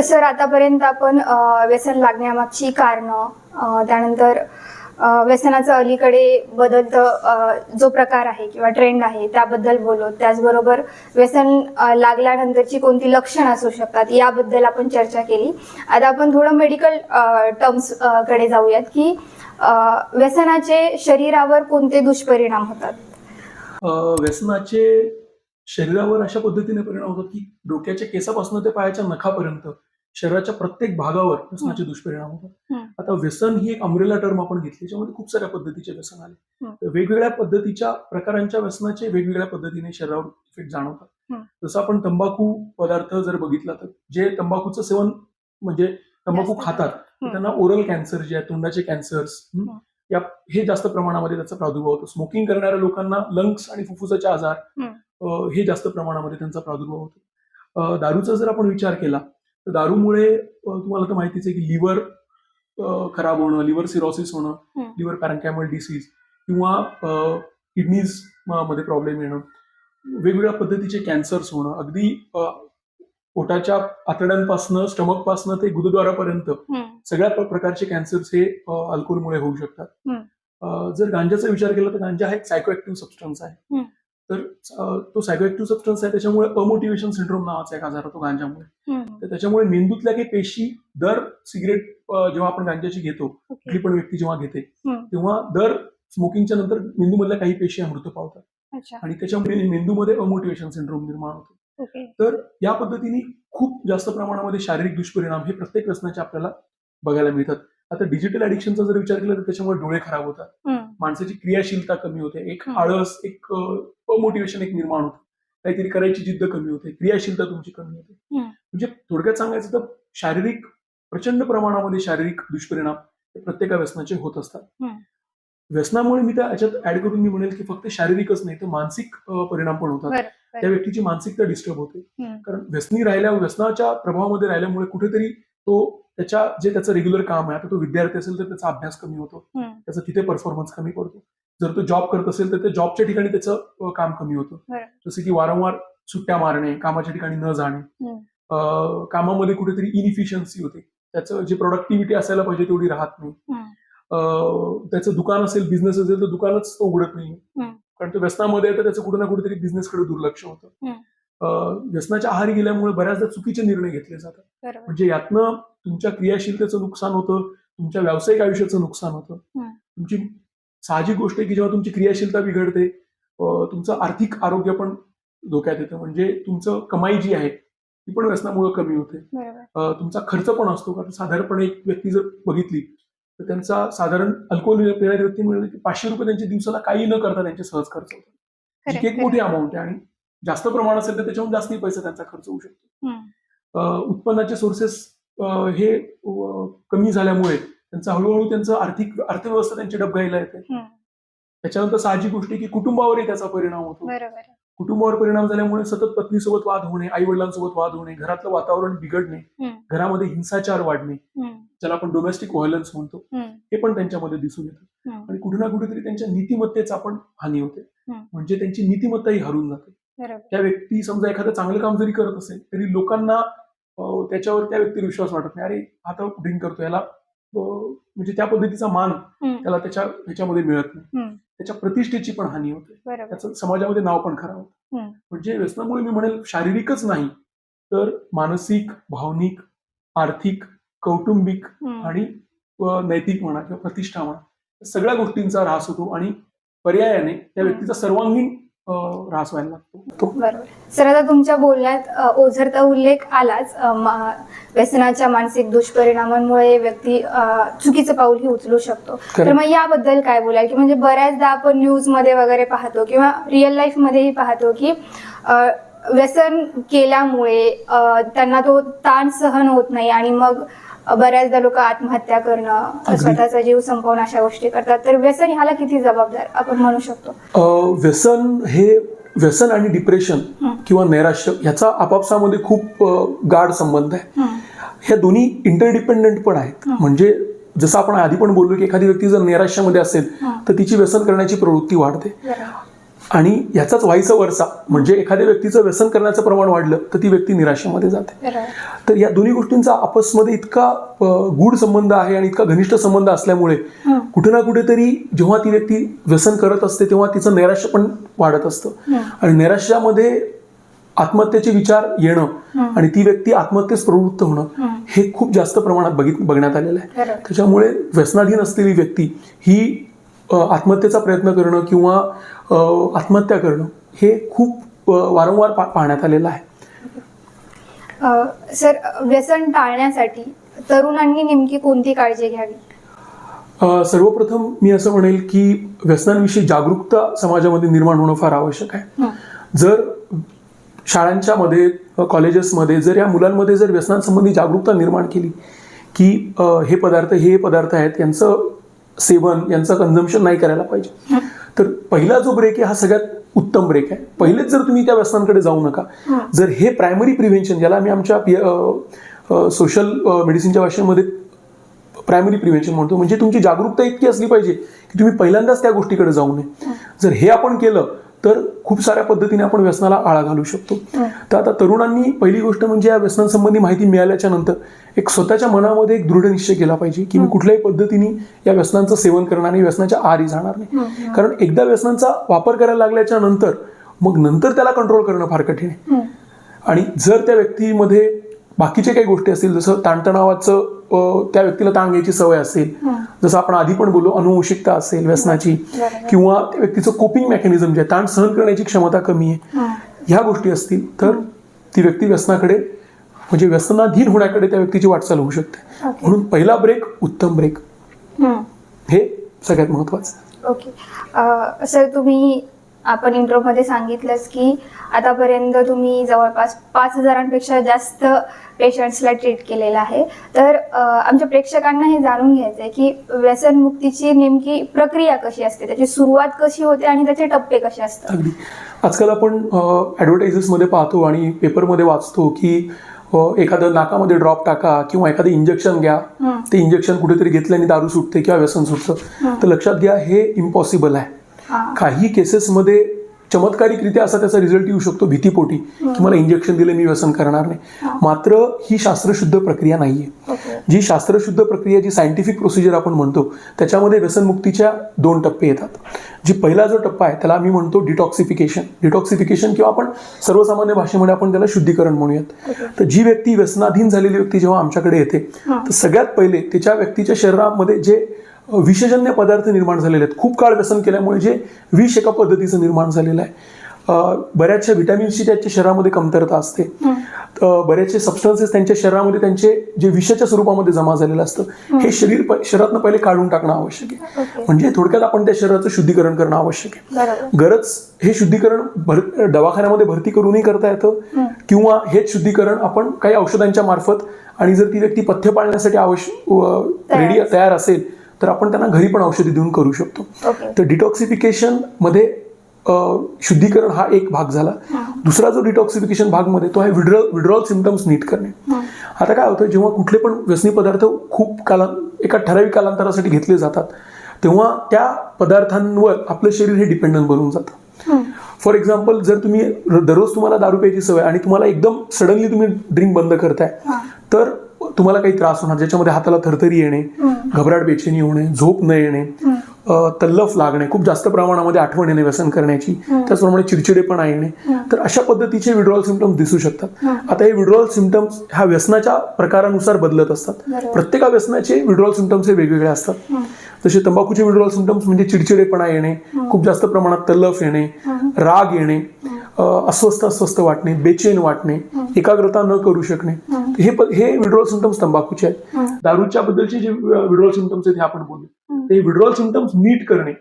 Sir, आतापर्यंत आपण व्यसन लागण्यामागची कारणं, त्यानंतर व्यसनाचं अलीकडे बदलतं जो प्रकार आहे किंवा ट्रेंड आहे त्याबद्दल बोललो. त्याचबरोबर व्यसन लागल्यानंतरची कोणती लक्षणं असू शकतात याबद्दल आपण चर्चा केली. आता आपण थोडं मेडिकल टर्म्स कडे जाऊयात की व्यसनाचे शरीरावर कोणते दुष्परिणाम होतात. व्यसनाचे शरीरावर अशा पद्धतीने परिणाम होतात की डोक्याच्या केसापासून ते पायाच्या नखापर्यंत शरीराच्या प्रत्येक भागावर व्यसनाचे दुष्परिणाम होतात. आता व्यसन ही एक अम्ब्रेला टर्म आपण घेतली, त्याच्यामध्ये खूप साऱ्या पद्धतीचे व्यसन आले. वेगवेगळ्या पद्धतीच्या प्रकारांच्या व्यसनाचे वेगवेगळ्या पद्धतीने शरीरावर इफेक्ट जाणवतात. जसं आपण तंबाखू पदार्थ जर बघितला तर जे तंबाखूचं सेवन म्हणजे तंबाखू खातात त्यांना ओरल कॅन्सर जे आहे, तोंडाचे कॅन्सर्स हे जास्त प्रमाणामध्ये त्याचा प्रादुर्भाव होतो. स्मोकिंग करणाऱ्या लोकांना लंग्स आणि फुफ्फुसाचे आजार हे जास्त प्रमाणामध्ये त्यांचा प्रादुर्भाव होतो. दारूचा जर आपण विचार केला तर दारूमुळे तुम्हाला तर माहितीच आहे की लिव्हर खराब होणं, लिव्हर सिरोसिस होणं, लिव्हर पॅरेन्कायमल डिसीज किंवा किडनीज मध्ये प्रॉब्लेम येणं, वेगवेगळ्या पद्धतीचे कॅन्सर्स होणं, अगदी पोटाच्या आतड्यांपासनं स्टमकपासनं ते गुदद्वारापर्यंत सगळ्या प्रकारचे कॅन्सर्स हे अल्कोहोलमुळे होऊ शकतात. जर गांजाचा विचार केला तर गांजा हा एक सायकोएक्टिव्ह सबस्टन्स आहे. तर तो सायकोएक्टिव्ह सबस्टन्स आहे, त्याच्यामुळे अमोटिवेशन सिंड्रोम नावाचा एक आजार होतो गांजामुळे. तर त्याच्यामुळे मेंदूतल्या काही पेशी दर सिगरेट जेव्हा आपण गांजाची घेतो, कुठली पण व्यक्ती जेव्हा घेते तेव्हा दर स्मोकिंगच्या नंतर मेंदूमधल्या काही पेशी मृत पावतात आणि त्याच्यामुळे मेंदूमध्ये अमोटिवेशन सिंड्रोम निर्माण होतो. तर या पद्धतीने खूप जास्त प्रमाणामध्ये शारीरिक दुष्परिणाम हे प्रत्येक व्यसनाचे आपल्याला बघायला मिळतात. आता डिजिटल ऍडिक्शनचा जर विचार केला तर त्याच्यामुळे डोळे खराब होतात, माणसाची क्रियाशीलता कमी होते, एक आळस, एक अमोटिवेशन एक निर्माण होतं, काहीतरी करायची जिद्द कमी होते, क्रियाशीलता तुमची कमी होते. म्हणजे थोडक्यात सांगायचं तर शारीरिक प्रचंड प्रमाणामध्ये शारीरिक दुष्परिणाम प्रत्येक व्यसनाचे होत असतात. व्यसनामुळे मी त्याच्यात ऍड करून मी म्हणेल की फक्त शारीरिकच नाही तर मानसिक परिणाम पण होतात. त्या व्यक्तीची मानसिकता डिस्टर्ब होते, कारण व्यसनाच्या प्रभावामध्ये राहिल्यामुळे कुठेतरी तो त्याचं रेग्युलर काम आहे, आता तो विद्यार्थी असेल तर त्याचा अभ्यास कमी होतो, त्याचा तिथे परफॉर्मन्स कमी पडतो. जर तो जॉब करत असेल तर त्या जॉबच्या ठिकाणी त्याचं काम कमी होतं, जसं की वारंवार सुट्ट्या मारणे, कामाच्या ठिकाणी न जाणे, कामामध्ये कुठेतरी इनइफिशियन्सी होते, त्याचं जे प्रोडक्टिव्हिटी असायला पाहिजे तेवढी राहत नाही. त्याचं दुकान असेल, बिझनेस असेल तर दुकानच तो उघडत नाही, कारण तो व्यसनामध्ये तर त्याचं कुठे ना कुठेतरी बिझनेसकडे दुर्लक्ष होतं. व्यसनाच्या आहारी गेल्यामुळे बऱ्याचदा चुकीचे निर्णय घेतले जातात, म्हणजे यातनं तुमच्या क्रियाशीलतेचं नुकसान होतं, तुमच्या व्यावसायिक आयुष्याचं नुकसान होतं. तुमची साहजिक गोष्ट आहे की जेव्हा तुमची क्रियाशीलता बिघडते तुमचं आर्थिक आरोग्य पण धोक्यात येतं, म्हणजे तुमचं कमाई जी आहे ती पण व्यसनामुळे कमी होते. तुमचा खर्च पण असतो, कारण साधारणपणे एक व्यक्ती जर बघितली तर त्यांचा साधारण अल्कोहोल पिणारी व्यक्ती मिळेल की ₹500 त्यांच्या दिवसाला काही न करता त्यांचे सहज खर्च होतात, जी एक मोठी अमाऊंट आहे. आणि जास्त प्रमाण असेल तर त्याच्याहून जास्त पैसा त्यांचा खर्च होऊ शकतो. उत्पन्नाचे सोर्सेस हे कमी झाल्यामुळे त्यांचा हळूहळू त्यांचं अर्थव्यवस्था त्यांची डबघाईला येते. त्याच्यानंतर साहजिक गोष्ट आहे की कुटुंबावरही त्याचा परिणाम होतो. कुटुंबावर परिणाम झाल्यामुळे सतत पत्नीसोबत वाद होणे, आई वडिलांसोबत वाद होणे, घरातलं वातावरण बिघडणे, घरामध्ये हिंसाचार वाढणे, ज्याला आपण डोमेस्टिक व्हायलन्स म्हणतो, हे पण त्यांच्यामध्ये दिसून येतं. आणि कुठे ना कुठेतरी त्यांच्या नीतिमत्तेचा पण हानी होते, म्हणजे त्यांची नीतिमत्ताही हरून जाते. त्या व्यक्ती समजा एखादं चांगलं काम जरी करत असेल तरी लोकांना त्याच्यावर त्या व्यक्तीवर विश्वास वाटत नाही, अरे आता ड्रिंक करतो, याला म्हणजे त्या पद्धतीचा मान त्याला ह्याच्यामध्ये मिळत नाही, त्याच्या प्रतिष्ठेची पण हानी होते, त्याचं समाजामध्ये नाव पण खराब होतं. म्हणजे व्यसनामुळे मी म्हणेल शारीरिकच नाही तर मानसिक, भावनिक, आर्थिक, कौटुंबिक आणि नैतिक म्हणा किंवा प्रतिष्ठा म्हणा सगळ्या गोष्टींचा ऱ्हास होतो आणि पर्यायाने त्या व्यक्तीचा सर्वांगीण ऱ्हास व्हायला लागतो. बरोबर सर, आता तुमच्या बोलण्यात ओझरता उल्लेख आलाच. व्यसनाच्या मानसिक दुष्परिणामांमुळे व्यक्ती चुकीचं पाऊलही उचलू शकतो. तर मग याबद्दल काय बोलाल की म्हणजे बऱ्याचदा आपण न्यूज मध्ये वगैरे पाहतो किंवा रिअल लाईफ मध्येही पाहतो की व्यसन केल्यामुळे त्यांना तो ताण सहन होत नाही आणि मग बऱ्याचदा लोक आत्महत्या करणं, स्वतःचा जीव संपवणं अशा गोष्टी करतात. तर व्यसन ह्याला किती जबाबदार आपण म्हणू शकतो? व्यसन आणि डिप्रेशन किंवा नैराश्य ह्याचा आपापसामध्ये खूप गाढ संबंध आहे. ह्या दोन्ही इंटरडिपेंडंट पण आहेत. म्हणजे जसं आपण आधी पण बोललो की एखादी व्यक्ती जर नैराश्यामध्ये असेल तर तिची व्यसन करण्याची प्रवृत्ती वाढते. आणि याचाच व्हायचा वरसा म्हणजे एखाद्या व्यक्तीचं व्यसन करण्याचं प्रमाण वाढलं तर ती व्यक्ती निराशेमध्ये जाते. तर या दोन्ही गोष्टींचा आपसमध्ये इतका गूढ संबंध आहे आणि इतका घनिष्ठ संबंध असल्यामुळे कुठे ना कुठेतरी जेव्हा ती व्यक्ती व्यसन करत असते तेव्हा तिचं नैराश्य पण वाढत असतं आणि नैराश्यामध्ये आत्महत्येचे विचार येणं आणि ती व्यक्ती आत्महत्येस प्रवृत्त होणं हे खूप जास्त प्रमाणात बघण्यात आलेलं आहे. त्याच्यामुळे व्यसनाधीन असलेली व्यक्ती ही आत्महत्येचा प्रयत्न करणं किंवा आत्महत्या करणं हे खूप वारंवार पाहण्यात आलेलं आहे. सर, व्यसन टाळण्यासाठी तरुणांनी नेमकी कोणती काळजी घ्यावी? सर्वप्रथम मी असं म्हणेल की व्यसनांविषयी जागरूकता समाजामध्ये निर्माण होणं फार आवश्यक आहे. जर शाळांच्या मध्ये कॉलेजेसमध्ये जर या मुलांमध्ये जर व्यसनांसंबंधी जागरूकता निर्माण केली की हे पदार्थ आहेत यांचं सेवन यांचं कन्झम्पशन नाही करायला पाहिजे, तर पहिला जो ब्रेक आहे हा सगळ्यात उत्तम ब्रेक आहे. पहिलेच जर तुम्ही त्या व्यसनांकडे जाऊ नका, जर हे प्रायमरी प्रिव्हेन्शन ज्याला मी आमच्या सोशल मेडिसिनच्या भाषेमध्ये प्रायमरी प्रिव्हेन्शन म्हणतो, म्हणजे तुमची जागरूकता इतकी असली पाहिजे की तुम्ही पहिल्यांदाच त्या गोष्टीकडे जाऊ नये. जर हे आपण केलं तर खूप साऱ्या पद्धतीने आपण व्यसनाला आळा घालू शकतो. तर आता तरुणांनी पहिली गोष्ट म्हणजे या व्यसनांसंबंधी माहिती मिळाल्याच्या नंतर एक स्वतःच्या मनामध्ये एक दृढ निश्चय केला पाहिजे की मी कुठल्याही पद्धतीने या व्यसनांचं सेवन करणार नाही, व्यसनाच्या आहारी जाणार नाही. कारण एकदा व्यसनांचा वापर करायला लागल्याच्या नंतर मग नंतर त्याला कंट्रोल करणं फार कठीण आहे. आणि जर त्या व्यक्तीमध्ये बाकीच्या काही गोष्टी असतील, जसं ताणतणावाचं त्या व्यक्तीला ताण घ्यायची सवय असेल, जसं आपण आधी पण बोललो अनुवंशिकता असेल व्यसनाची, किंवा त्या व्यक्तीचं कोपिंग मेकॅनिझम जे ताण सहन करण्याची क्षमता कमी आहे, ह्या गोष्टी असतील तर ती व्यक्ती व्यसनाकडे म्हणजे व्यसनाधीन होण्याकडे त्या व्यक्तीची वाटचाल होऊ शकते. म्हणून पहिला ब्रेक उत्तम ब्रेक हे सगळ्यात महत्वाचं. ओके सर, आपण इंट्रोमध्ये सांगितलंच की आतापर्यंत तुम्ही जवळपास 5,000पेक्षा जास्त पेशंट्सला ट्रीट केलेलं आहे. तर आमच्या प्रेक्षकांना हे जाणून घ्यायचं आहे की व्यसनमुक्तीची नेमकी प्रक्रिया कशी असते, त्याची सुरुवात कशी होते आणि त्याचे टप्पे कसे असतात? अगदी आजकाल आपण ॲडव्हर्टायझेसमध्ये पाहतो आणि पेपरमध्ये वाचतो की एखादं नाकामध्ये ड्रॉप टाका किंवा एखादं इंजेक्शन घ्या, ते इंजेक्शन कुठेतरी घेतल्याने दारू सुटते किंवा व्यसन सुटतं. तर लक्षात घ्या, हे इम्पॉसिबल आहे. काही केसेसमध्ये चमत्कारिकरित्या असा त्याचा रिझल्ट येऊ शकतो भीतीपोटी की मला इंजेक्शन दिले मी व्यसन करणार नाही. मात्र ही शास्त्रशुद्ध प्रक्रिया नाहीये. जी शास्त्रशुद्ध प्रक्रिया, जी सायंटिफिक प्रोसिजर आपण म्हणतो, त्याच्यामध्ये व्यसनमुक्तीच्या 2 टप्पे येतात. जी पहिला जो टप्पा आहे त्याला आम्ही म्हणतो डिटॉक्सिफिकेशन किंवा आपण सर्वसामान्य भाषेमध्ये आपण त्याला शुद्धीकरण म्हणूयात. तर जी व्यक्ती व्यसनाधीन झालेली व्यक्ती जेव्हा आमच्याकडे येते तर सगळ्यात पहिले त्याच्या व्यक्तीच्या शरीरामध्ये जे विषजन्य पदार्थ निर्माण झालेले आहेत, खूप काळ व्यसन केल्यामुळे जे विष एका पद्धतीचं निर्माण झालेलं आहे, बऱ्याचशा व्हिटॅमिन्सची त्याच्या शरीरामध्ये कमतरता असते, बरेचसे सबस्टन्सेस त्यांच्या शरीरामध्ये त्यांचे जे विषाच्या स्वरूपामध्ये जमा झालेलं असतं, हे शरीरातनं पहिले काढून टाकणं आवश्यक आहे. म्हणजे थोडक्यात आपण त्या शरीराचं शुद्धीकरण करणं आवश्यक आहे. गरज हे शुद्धीकरण दवाखान्यामध्ये भरती करूनही करता येतं किंवा हेच शुद्धीकरण आपण काही औषधांच्या मार्फत, आणि जर ती व्यक्ती पथ्य पाळण्यासाठी रेडी तयार असेल तर आपण त्यांना घरी पण औषधी देऊन करू शकतो. तर डिटॉक्सिफिकेशन मध्ये शुद्धीकरण हा एक भाग झाला. दुसरा जो डिटॉक्सिफिकेशन भागमध्ये तो आहे विड्रॉल सिम्पटम्स नीट करणे. आता काय होतं, जेव्हा कुठले पण व्यसनी पदार्थ खूप एका ठराविक कालांतरासाठी घेतले जातात तेव्हा त्या पदार्थांवर आपलं शरीर हे डिपेंडंट बनून जातं. फॉर एक्झाम्पल, जर दररोज तुम्हाला दारू प्यायची सवय आणि तुम्हाला एकदम सडनली तुम्ही ड्रिंक बंद करताय तर तुम्हाला काही त्रास होणार, ज्याच्यामध्ये हाताला थरथरी येणे, घबराट बेचैनी होणे, झोप न येणे, तल्लफ लागणे, खूप जास्त प्रमाणामध्ये आठवण येणे व्यसन करण्याची, त्याचप्रमाणे चिडचिडेपणा येणे. तर अशा पद्धतीचे विड्रॉल सिम्पटम्स दिसू शकतात. आता हे विड्रॉल सिम्पटम्स ह्या व्यसनाच्या प्रकारानुसार बदलत असतात. प्रत्येक व्यसनाचे विड्रॉल सिम्पटम्स हे वेगवेगळे असतात. जसे तंबाखूचे विड्रॉल सिम्पटम्स म्हणजे चिडचिडेपणा येणे, खूप जास्त प्रमाणात तल्लफ येणे, राग येणे, अस्वस्थ वाटणे, बेचैन वाटणे, एकाग्रता न करू शकणे, हे विड्रॉल सिम्पटम्स तंबाखूचे आहेत. दारूच्या बद्दलचे जे विड्रॉल सिम्पटम्स आहेत हे आपण बोललो. ते विड्रॉल सिम्पटम्स नीट करणे,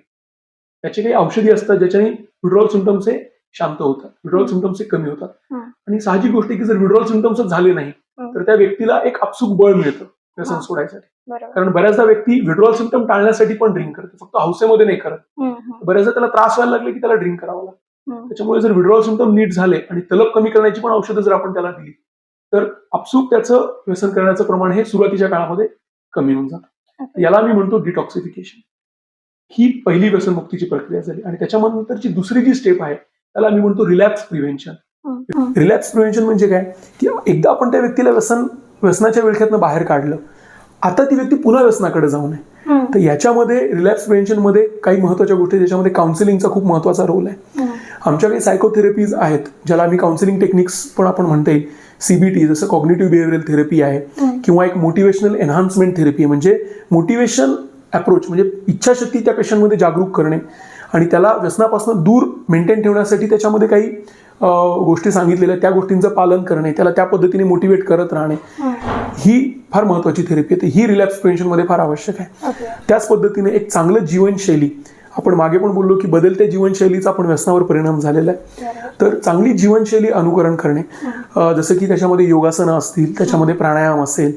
त्याचे काही औषधी असतात ज्याच्याने विड्रॉल सिम्पटम्स हे शांत होतात, विड्रॉल सिम्पटम्स हे कमी होतात. आणि साहजिक गोष्ट आहे की जर विड्रॉल सिम्पटम्स झाले नाही तर त्या व्यक्तीला एक आपसूक बळ मिळतं व्यसन सोडायसाठी. कारण बऱ्याचदा व्यक्ती विड्रॉल सिम्पटम टाळण्यासाठी पण ड्रिंक करते, फक्त हौसेमध्ये नाही करत. बऱ्याचदा त्याला त्रास व्हायला लागले की त्याला ड्रिंक करावं लागतं. त्याच्यामुळे जर विड्रॉल सिम्पटम नीट झाले आणि तलप कमी करण्याची पण औषधं जर आपण त्याला दिली तर आपसूक त्याचं व्यसन करण्याचं प्रमाण हे सुरुवातीच्या काळामध्ये कमी होऊन जातं. याला मी म्हणतो डिटॉक्सिफिकेशन. ही पहिली व्यसनमुक्तीची प्रक्रिया झाली. आणि त्याच्यानंतरची दुसरी जी स्टेप आहे त्याला आम्ही म्हणतो रिलॅप्स प्रिव्हेन्शन. रिलॅप्स प्रिव्हेन्शन म्हणजे काय, की एकदा आपण त्या व्यक्तीला व्यसनाच्या विळख्यातनं बाहेर काढलं, आता ती व्यक्ती पुन्हा व्यसनाकडे जाऊ नये. तर याच्यामध्ये रिलॅप्स प्रिव्हेन्शन मध्ये काही महत्वाच्या गोष्टी, त्याच्यामध्ये काउन्सिलिंगचा खूप महत्वाचा रोल आहे. आमच्या काही सायकोथेरपीज आहेत ज्याला आम्ही काउन्सिलिंग टेक्निक्स पण आपण म्हणता येईल. CBT जसं कॉग्निटिव्ह बिहेवियरल थेरपी आहे, किंवा एक मोटिवेशनल एनहान्समेंट थेरपी आहे. म्हणजे मोटिवेशन अप्रोच म्हणजे इच्छाशक्ती त्या पेशंटमध्ये जागरूक करणे आणि त्याला व्यसनापासून दूर मेंटेन ठेवण्यासाठी त्याच्यामध्ये काही गोष्टी सांगितलेल्या, त्या गोष्टींचं पालन करणे, त्याला त्या पद्धतीने मोटिवेट करत राहणे, ही फार महत्वाची थेरपी आहे. ही रिलॅप्स प्रिव्हेन्शनमध्ये फार आवश्यक आहे. त्याच पद्धतीने एक चांगलं जीवनशैली, आपण मागे पण बोललो की बदलत्या जीवनशैलीचा पण व्यसनावर परिणाम झालेला आहे. तर चांगली जीवनशैली अनुकरण करणे, जसं की त्याच्यामध्ये योगासनं असतील, त्याच्यामध्ये प्राणायाम असेल,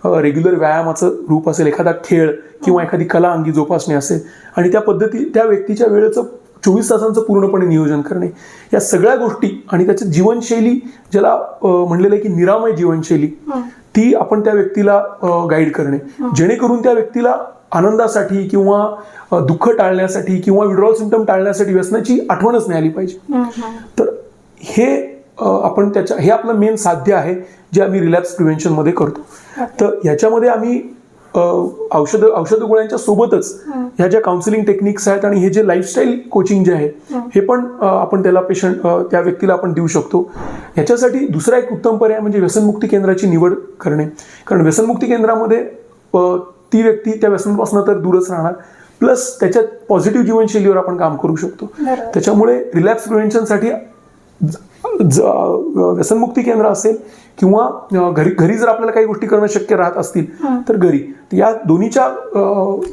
रेग्युलर व्यायामाचं रूप असेल, एखादा खेळ किंवा एखादी कला अंगी जोपासणे असेल, आणि त्या व्यक्तीच्या वेळेचं 24 तासांचं पूर्णपणे नियोजन करणे, या सगळ्या गोष्टी आणि त्याची जीवनशैली ज्याला म्हणलेलं आहे की निरामय जीवनशैली, ती आपण त्या व्यक्तीला गाईड करणे, जेणेकरून त्या व्यक्तीला आनंदासाठी किंवा दुःख टाळण्यासाठी किंवा विड्रॉल सिम्पटम टाळण्यासाठी व्यसनाची आठवणच नाही आली पाहिजे. तर हे हे आपलं मेन साध्य आहे जे आम्ही रिलॅप्स प्रिव्हेन्शन मध्ये करतो. तर याच्यामध्ये आम्ही औषध गोळ्यांच्या सोबतच ह्या ज्या काउन्सिलिंग टेक्निक्स आहेत आणि हे जे लाईफस्टाईल कोचिंग जे आहे हे पण आपण त्याला त्या व्यक्तीला आपण देऊ शकतो. याच्यासाठी दुसरा एक उत्तम पर्याय म्हणजे व्यसनमुक्ती केंद्राची निवड करणे. कारण व्यसनमुक्ती केंद्रामध्ये ती व्यक्ती त्या व्यसनापासून तर दूरच राहणार, प्लस त्याच्यात पॉझिटिव्ह जीवनशैलीवर आपण काम करू शकतो. त्याच्यामुळे रिलॅप्स प्रिव्हेन्शनसाठी व्यसनमुक्ती केंद्र असेल किंवा घरी जर आपल्याला काही गोष्टी करणं शक्य राहत असतील तर घरी, या दोन्हीच्या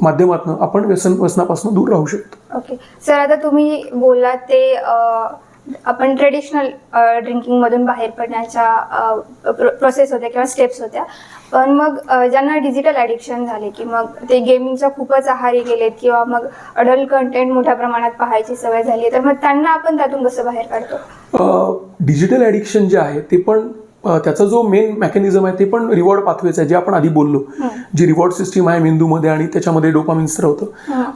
माध्यमातून आपण व्यसनापासून दूर राहू शकतो. ओके सर, आता तुम्ही बोललात ते आपण ट्रेडिशनल ड्रिंकिंग मधून बाहेर पडण्याच्या प्रोसेस होत्या किंवा स्टेप्स होत्या, पण मग ज्यांना डिजिटल ॲडिक्शन झाले की मग ते गेमिंगच्या खूपच आहारी गेलेत किंवा मग अडल्ट कंटेंट मोठ्या प्रमाणात पाहायची सवय झाली, तर मग त्यांना आपण त्यातून कसं बाहेर काढतो? डिजिटल ॲडिक्शन जे आहे ते पण त्याचा जो मेन मेकॅनिझम आहे ते पण रिवॉर्ड पाथवेच आहे, जे आपण आधी बोललो, जी रिवॉर्ड सिस्टीम आहे मेंदूमध्ये आणि त्याच्यामध्ये डोपामिन स्त्रवतं.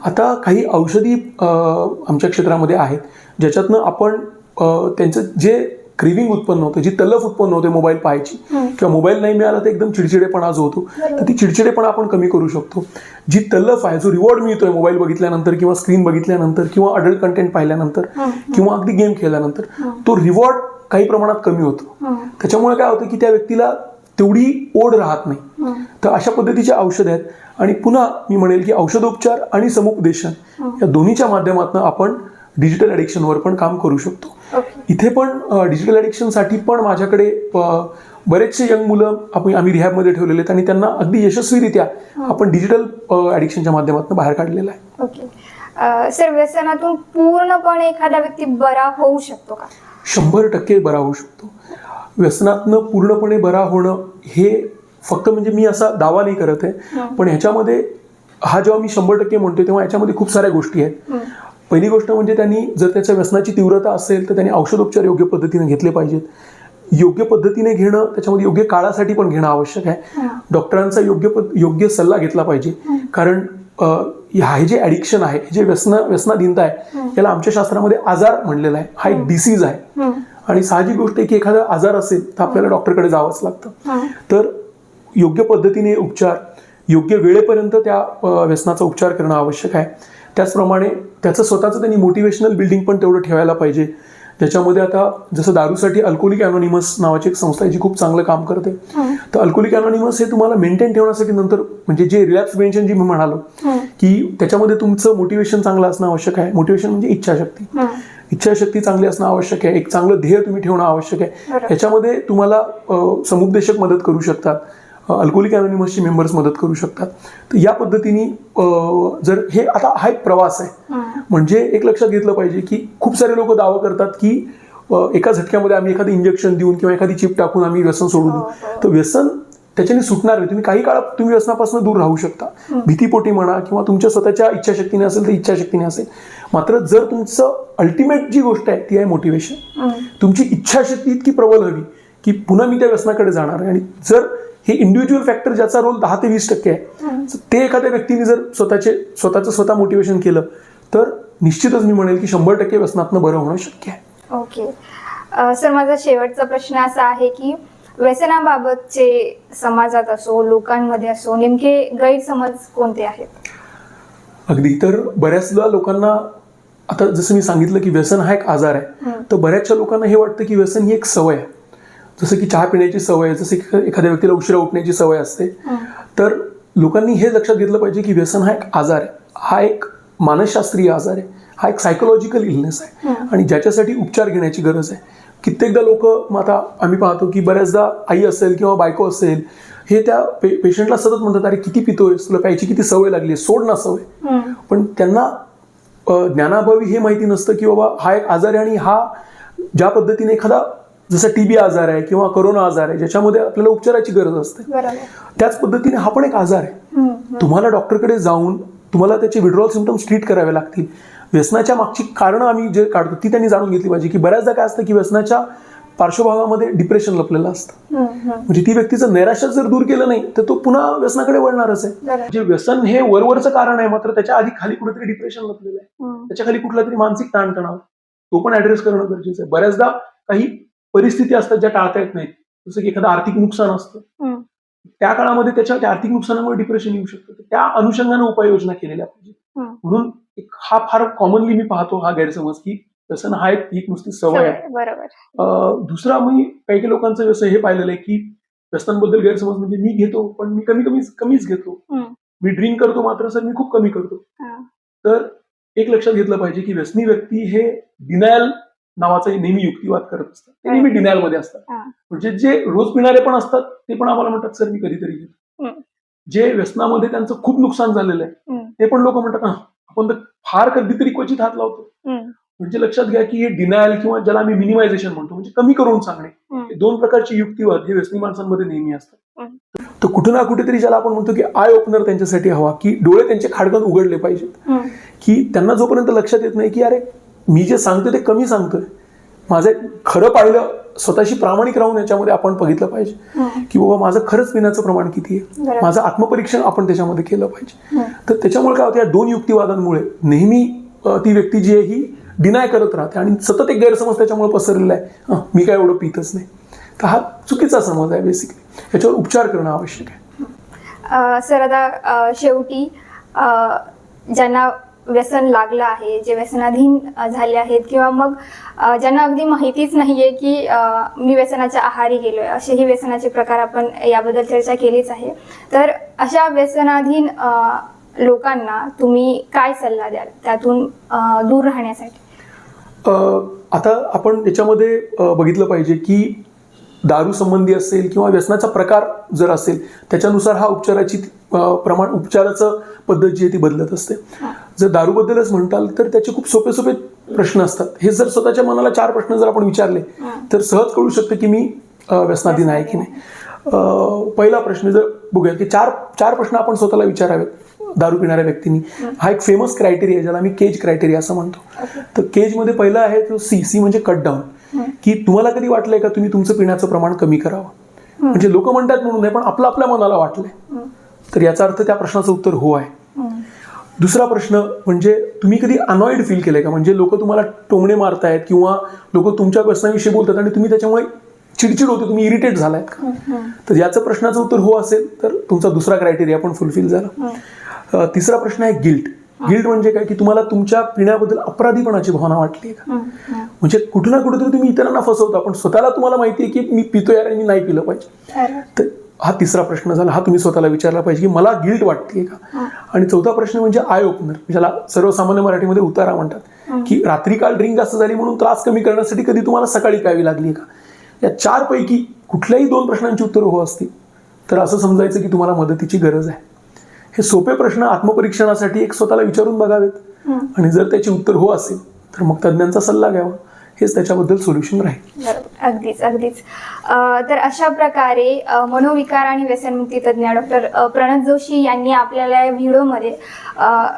आता काही औषधी आमच्या क्षेत्रामध्ये आहेत ज्याच्यातनं आपण त्यांचं जे क्रेविंग उत्पन्न होतं, जी तलफ उत्पन्न होते मोबाईल पाहायची किंवा मोबाईल नाही मिळाला तर एकदम चिडचिडेपणा जो होतो, तर ती चिडचिडेपणा आपण कमी करू शकतो. जी तलफ आहे, जो रिवॉर्ड मिळतोय मोबाईल बघितल्यानंतर किंवा स्क्रीन बघितल्यानंतर किंवा अडल्ट कंटेंट पाहिल्यानंतर किंवा अगदी गेम खेळल्यानंतर, तो रिवॉर्ड काही प्रमाणात कमी होतो. त्याच्यामुळे काय होतं की त्या व्यक्तीला तेवढी ओढ राहत नाही. तर अशा पद्धतीचे औषध आहेत. आणि पुन्हा मी म्हणेल की औषधोपचार आणि समुपदेशन या दोन्हीच्या माध्यमातून आपण डिजिटल ॲडिक्शनवर पण काम करू शकतो. इथे पण डिजिटल ॲडिक्शनसाठी पण माझ्याकडे बरेचसे यंग मुलं आम्ही रिहॅबमध्ये ठेवलेले आहेत आणि त्यांना अगदी यशस्वीरित्या आपण डिजिटल ॲडिक्शनच्या माध्यमातून बाहेर काढलेलं आहे. ओके सर, व्यसनातून पूर्णपणे एखादा व्यक्ती बरा होऊ शकतो का? 100% बरा होऊ शकतो. व्यसनातनं पूर्णपणे बरा होणं हे फक्त म्हणजे मी असा दावा नाही करत आहे, पण ह्याच्यामध्ये जेव्हा मी 100% म्हणतोय तेव्हा याच्यामध्ये खूप साऱ्या गोष्टी आहेत. पहिली गोष्ट म्हणजे त्यांनी जर त्याच्या व्यसनाची तीव्रता असेल तर त्यांनी औषधोपचार योग्य पद्धतीने घेतले पाहिजेत. योग्य पद्धतीने घेणं, त्याच्यामध्ये योग्य काळासाठी पण घेणं आवश्यक आहे. डॉक्टरांचा योग्य सल्ला घेतला पाहिजे. कारण हे जे ॲडिक्शन आहे, जे व्यसनाधीनता आहे, याला आमच्या शास्त्रामध्ये आजार म्हणलेला आहे. हा एक डिसीज आहे आणि साहजिक गोष्ट आहे की एखादा आजार असेल तर आपल्याला डॉक्टरकडे जावंच लागतं. तर योग्य पद्धतीने उपचार, योग्य वेळेपर्यंत त्या व्यसनाचा उपचार करणं आवश्यक आहे. त्याचप्रमाणे त्याचं स्वतःचं त्यांनी मोटिवेशनल बिल्डिंग पण तेवढं ठेवायला पाहिजे, ज्याच्यामध्ये आता जसं दारूसाठी अल्कोहोलिक अनॉनिमस नावाची एक संस्था आहे जी खूप चांगलं काम करते. तर अल्कोहोलिक अनॉनिमस हे तुम्हाला मेंटेन ठेवण्यासाठी नंतर म्हणजे जे रिलॅप्स प्रिव्हेन्शन जी मी म्हणालो की त्याच्यामध्ये तुमचं मोटिवेशन चांगलं असणं आवश्यक आहे. मोटिवेशन म्हणजे इच्छाशक्ती चांगली असणं आवश्यक आहे. एक चांगलं ध्येय तुम्ही ठेवणं आवश्यक आहे. याच्यामध्ये तुम्हाला समुपदेशक मदत करू शकतात, अल्कोहोलिक अनॉनिमसचे मेंबर्स मदत करू शकतात. तर या पद्धतीने जर आता हा एक प्रवास आहे, म्हणजे एक लक्षात घेतलं पाहिजे की खूप सारे लोक दावा करतात की एका झटक्यामध्ये आम्ही एखादं इंजेक्शन देऊन किंवा एखादी चिप टाकून आम्ही व्यसन सोडू देऊ. तर व्यसन त्याच्याने सुटणार नाही. तुम्ही काही काळात तुम्ही व्यसनापासून दूर राहू शकता, भीतीपोटी म्हणा किंवा तुमच्या स्वतःच्या इच्छाशक्तीने असेल तर इच्छाशक्तीने असेल. मात्र जर तुमचं अल्टिमेट जी गोष्ट आहे ती आहे मोटिवेशन, तुमची इच्छाशक्ती इतकी प्रबल हवी की पुन्हा मी त्या व्यसनाकडे जाणार आहे. आणि जर हे इंडिव्हिज्युअल फॅक्टर ज्याचा रोल 10 ते 20% आहे, ते एखाद्या व्यक्तीने जर स्वतःचं मोटिवेशन केलं तर निश्चितच मी म्हणेल की 100% व्यसनातनं बरं होणं शक्य आहे. ओके सर, माझा शेवटचा प्रश्न असा आहे की व्यसनाबाबतचे समाजात असो लोकांमध्ये असो नेमके गैरसमज कोणते आहेत? अगदी, तर बऱ्याचदा लोकांना, आता जसं मी सांगितलं की व्यसन हा एक आजार आहे, तर बऱ्याचशा लोकांना हे वाटतं की व्यसन ही एक सवय आहे. जसं की चहा पिण्याची सवय, जसं की एखाद्या व्यक्तीला उशिरा उठण्याची सवय असते. तर लोकांनी हे लक्षात घेतलं पाहिजे की व्यसन हा एक आजार आहे, हा एक मानसशास्त्रीय आजार आहे, हा एक सायकोलॉजिकल इलनेस आहे आणि ज्याच्यासाठी उपचार घेण्याची गरज आहे. कित्येकदा लोक, मग आता आम्ही पाहतो की बऱ्याचदा आई असेल किंवा बायको असेल, हे त्या पेशंटला सतत म्हणतात, अरे किती पितोयस, तुला प्यायची किती सवय लागली, सोड ना सवय. पण त्यांना ज्ञानाभावी हे माहिती नसतं की बाबा हा एक आजार आहे आणि हा ज्या पद्धतीने एखादा जसं टीबी आजार आहे किंवा कोरोना आजार आहे ज्याच्यामध्ये आपल्याला उपचाराची गरज असते, त्याच पद्धतीने हा पण एक आजार आहे. तुम्हाला डॉक्टरकडे जाऊन तुम्हाला त्याचे विड्रॉल सिम्पटम्स ट्रीट करावे लागतील. व्यसनाच्या मागची कारणं आम्ही जे काढतो ती त्यांनी जाणून घेतली पाहिजे. की बऱ्याचदा काय असतं की व्यसनाच्या पार्श्वभागामध्ये डिप्रेशन लपलेलं असतं. म्हणजे ती व्यक्तीचं नैराश्य जर दूर केलं नाही तर तो पुन्हा व्यसनाकडे वळणारच आहे. जे व्यसन हे वरवरचं कारण आहे, मात्र त्याच्या आधी खाली कुठेतरी डिप्रेशन लपलेलं आहे, त्याच्या खाली कुठला तरी मानसिक ताणतणाव, तो पण ऍड्रेस करणं गरजेचं आहे. बऱ्याचदा काही परिस्थिती असतात ज्या टाळता येत नाहीत, जसं की एखादं आर्थिक नुकसान असतं, त्या काळामध्ये त्या आर्थिक नुकसानामुळे डिप्रेशन येऊ शकतं. त्या अनुषंगाने उपाययोजना केलेल्या पाहिजे. म्हणून हा फार कॉमनली मी पाहतो हा गैरसमज की व्यसन हा एक नुसती सवय आहे. बरोबर. दुसरा, मी काही लोकांचं व्यसन हे पाहिलेलं आहे की व्यसनांबद्दल गैरसमज म्हणजे मी घेतो पण मी कमीच घेतो, मी ड्रिंक करतो मात्र सर मी खूप कमी करतो. तर एक लक्षात घेतलं पाहिजे की व्यसनी व्यक्ती हे डिनायल नावाचा नेहमी युक्तिवाद करत असतात, ते नेहमी डिनायल मध्ये असतात. म्हणजे जे रोज पिणारे पण असतात ते पण आम्हाला म्हणतात सर मी कधीतरी घेतो. जे व्यसनामध्ये त्यांचं खूप नुकसान झालेलं आहे ते पण लोक म्हणतात आपण तर फार कधीतरी क्वचित हात लावतो. म्हणजे लक्षात घ्या की हे डिनायल किंवा ज्याला आम्ही मिनिमायझेशन म्हणतो, म्हणजे कमी करून सांगणे, हे दोन प्रकारचे युक्तिवाद हे व्यसनी माणसांमध्ये नेहमी असतात. तर कुठे ना कुठेतरी ज्याला आपण म्हणतो की आय ओपनर त्यांच्यासाठी हवा, की डोळे त्यांचे खाडकन उघडले पाहिजेत, की त्यांना जोपर्यंत लक्षात येत नाही की अरे मी जे सांगतोय ते कमी सांगतोय, माझं खरं पाहिलं, स्वतःशी प्रामाणिक राहून याच्यामध्ये आपण बघितलं पाहिजे की बाबा माझं खरंच पिण्याचं प्रमाण किती आहे, माझं आत्मपरीक्षण आपण त्याच्यामध्ये केलं पाहिजे. तर त्याच्यामुळे काय होतं, या दोन युक्तिवादांमुळे नेहमी ती व्यक्ती जी आहे ही डिनाय करत राहते आणि सतत एक गैरसमज त्याच्यामुळे पसरलेला आहे, मी काय एवढं पितच नाही. तर हा चुकीचा समज आहे. बेसिकली याच्यावर उपचार करणं आवश्यक आहे. सर, आता शेवटी ज्यांना व्यसन लागलं आहे, जे व्यसनाधीन झाले आहेत किंवा मग ज्यांना अगदी माहितीच नाहीये की मी व्यसनाच्या आहारी गेलोय, असेही व्यसनाचे प्रकार आपण याबद्दल चर्चा केलीच आहे. तर अशा व्यसनाधीन लोकांना तुम्ही काय सल्ला द्याल त्यातून दूर राहण्यासाठी? आता आपण याच्यामध्ये बघितलं पाहिजे की दारू संबंधी असेल किंवा व्यसनाचा प्रकार जर असेल त्याच्यानुसार हा उपचाराचं पद्धत जी आहे ती बदलत असते. जर दारूबद्दलच म्हणताल तर त्याचे खूप सोपे प्रश्न असतात. हे जर स्वतःच्या मनाला 4 प्रश्न जर आपण विचारले तर सहज कळू शकतं की मी व्यसनाधीन आहे की नाही. पहिला प्रश्न जर बघूया की 4 प्रश्न आपण स्वतःला विचारावेत दारू पिणाऱ्या व्यक्तींनी. हा एक फेमस क्रायटेरिया आहे ज्याला आम्ही केज क्रायटेरिया असं म्हणतो. तर केजमध्ये पहिला आहे तो सी म्हणजे कट डाऊन, की तुम्हाला कधी वाटलंय का तुम्ही तुमचं पिण्याचं प्रमाण कमी करावं. म्हणजे लोक म्हणतात म्हणून नाही, पण आपल्या मनाला वाटलंय. तर याचा अर्थ त्या प्रश्नाचं उत्तर हो आहे. दुसरा प्रश्न म्हणजे तुम्ही कधी अनॉइड फील केलंय का, म्हणजे लोक तुम्हाला टोमणे मारतायत किंवा लोक तुमच्या व्यसनाविषयी बोलतात आणि तुम्ही त्याच्यामुळे चिडचिड होते, तुम्ही इरिटेट झालायत का. तर याचं प्रश्नाचं उत्तर हो असेल तर तुमचा दुसरा क्रायटेरिया पण फुलफिल झाला. तिसरा प्रश्न आहे गिल्ट. गिल्ट म्हणजे काय, की तुम्हाला तुमच्या पिण्याबद्दल अपराधीपणाची भावना वाटली का. म्हणजे कुठे ना कुठेतरी तुम्ही इतरांना फसवता पण स्वतःला तुम्हाला माहिती आहे की मी पितोय आणि मी नाही पिलं पाहिजे. तर हा तिसरा प्रश्न झाला, हा तुम्ही स्वतःला विचारला पाहिजे की मला गिल्ट वाटते का. आणि चौथा प्रश्न म्हणजे आय ओपनर, ज्याला सर्वसामान्य मराठीमध्ये उतारा म्हणतात, की रात्री काल ड्रिंक जास्त झाली म्हणून त्रास कमी करण्यासाठी कधी तुम्हाला सकाळी प्यावी लागली का. या 4 पैकी कुठल्याही 2 प्रश्नांची उत्तरं हो असतील तर असं समजायचं की तुम्हाला मदतीची गरज आहे. हे सोपे प्रश्न आत्मपरीक्षणासाठी एक स्वतःला विचारून बघावेत आणि जर त्याचे उत्तर हो असेल तर मग तज्ञांचा सल्ला घ्यावा, हेच त्याच्याबद्दल सोल्युशन राहील. अगदीच. तर अशा प्रकारे मनोविकार आणि व्यसनमुक्ती तज्ञ डॉक्टर प्रणत जोशी यांनी आपल्याला या व्हिडिओमध्ये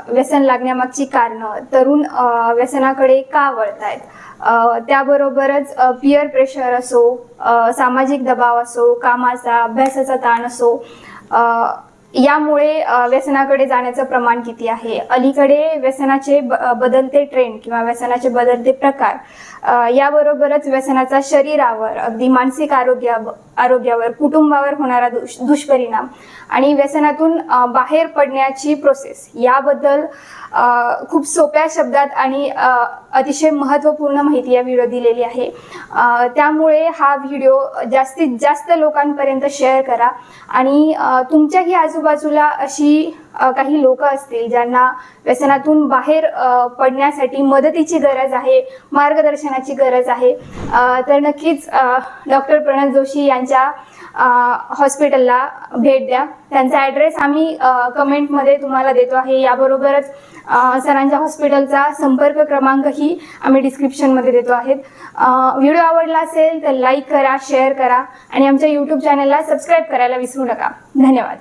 व्यसन लागण्यामागची कारणं, तरुण व्यसनाकडे का वळतायत, त्याबरोबरच पिअर प्रेशर असो, सामाजिक दबाव असो, कामाचा अभ्यासाचा ताण असो, यामुळे व्यसनाकडे जाण्याचं प्रमाण किती आहे. अलीकडे व्यसनाचे बदलते ट्रेंड किंवा व्यसनाचे बदलते प्रकार, याबरोबरच व्यसनाचा शरीरावर, अगदी मानसिक आरोग्यावर, कुटुंबावर होणारा दुष्परिणाम आणि व्यसनातून बाहेर पडण्याची प्रोसेस याबद्दल खूप सोप्या शब्दात आणि अतिशय महत्त्वपूर्ण माहिती या व्हिडिओ दिलेली आहे. त्यामुळे हा व्हिडिओ जास्तीत जास्त लोकांपर्यंत शेअर करा आणि तुमच्याही आजूबाजूला अशी काही लोक असतील ज्यांना व्यसनातून बाहेर पडण्यासाठी मदतीची गरज आहे, मार्गदर्शनाची गरज आहे, तर नक्कीच डॉक्टर प्रणत जोशी यांच्या हॉस्पिटलला भेट द्या. त्यांचा ॲड्रेस आम्ही कमेंटमध्ये तुम्हाला देतो आहे. याबरोबरच सरांच्या हॉस्पिटलचा संपर्क क्रमांकही आम्ही डिस्क्रिप्शनमध्ये देतो आहेत. व्हिडिओ आवडला असेल तर लाईक करा, शेअर करा आणि आमच्या यूट्यूब चॅनलला सबस्क्राईब करायला विसरू नका. धन्यवाद.